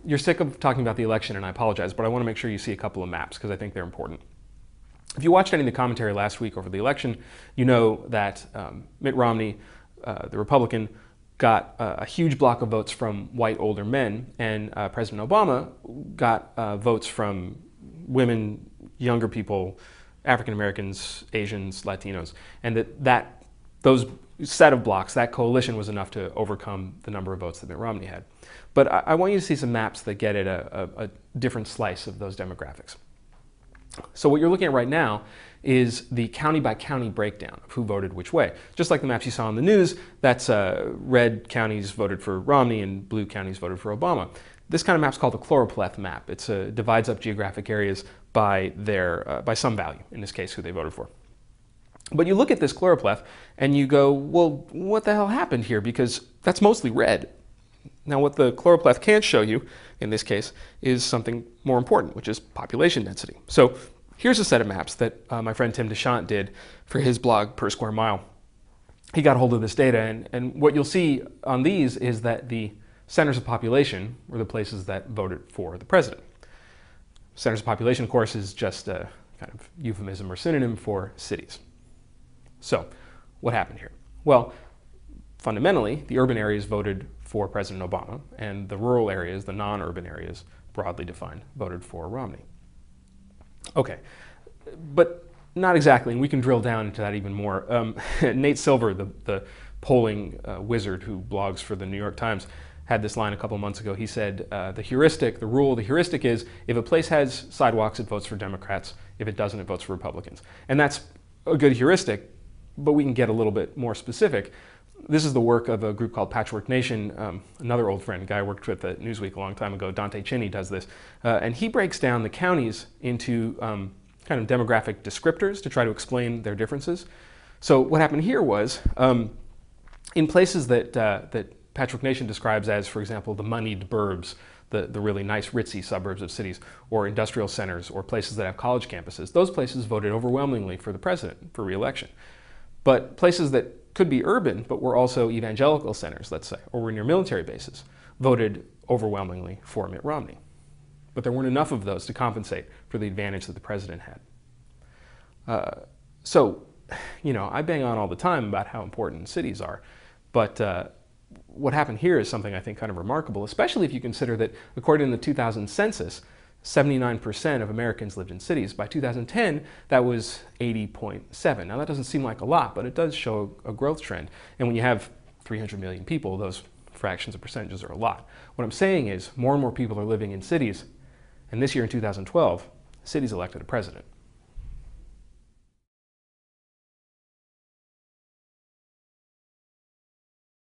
you're sick of talking about the election, and I apologize, but I want to make sure you see a couple of maps because I think they're important. If you watched any of the commentary last week over the election, you know that Mitt Romney, the Republican, got a huge block of votes from white older men, and President Obama got votes from women, younger people, African Americans, Asians, Latinos, and those set of blocks, that coalition was enough to overcome the number of votes that Mitt Romney had. But I want you to see some maps that get at a different slice of those demographics. So what you're looking at right now is the county by county breakdown of who voted which way. Just like the maps you saw on the news, that's red counties voted for Romney and blue counties voted for Obama. This kind of map's called a choropleth map. It divides up geographic areas by some value, in this case, who they voted for. But you look at this choropleth and you go, well, what the hell happened here? Because that's mostly red. Now, what the choropleth can't show you, in this case, is something more important, which is population density. So here's a set of maps that my friend Tim Deschamps did for his blog, Per Square Mile. He got a hold of this data, and what you'll see on these is that the centers of population were the places that voted for the president. Centers of population, of course, is just a kind of euphemism or synonym for cities. So what happened here? Well, fundamentally, the urban areas voted for President Obama, and the rural areas, the non-urban areas, broadly defined, voted for Romney. Okay, but not exactly, and we can drill down into that even more. Nate Silver, the polling wizard who blogs for the New York Times, had this line a couple months ago. He said, the heuristic is, if a place has sidewalks, it votes for Democrats. If it doesn't, it votes for Republicans. And that's a good heuristic, but we can get a little bit more specific. This is the work of a group called Patchwork Nation. Another old friend, a guy I worked with at Newsweek a long time ago, Dante Chinny, does this. And he breaks down the counties into kind of demographic descriptors to try to explain their differences. So what happened here was, in places that Patchwork Nation describes as, for example, the moneyed burbs, the really nice ritzy suburbs of cities, or industrial centers, or places that have college campuses, those places voted overwhelmingly for the president for re-election. But places that could be urban, but were also evangelical centers, let's say, or were near military bases, voted overwhelmingly for Mitt Romney. But there weren't enough of those to compensate for the advantage that the president had. So, you know, I bang on all the time about how important cities are, but what happened here is something I think kind of remarkable, especially if you consider that according to the 2000 census, 79% of Americans lived in cities. By 2010, that was 80.7. Now that doesn't seem like a lot, but it does show a growth trend. And when you have 300 million people, those fractions of percentages are a lot. What I'm saying is more and more people are living in cities, and this year in 2012, cities elected a president.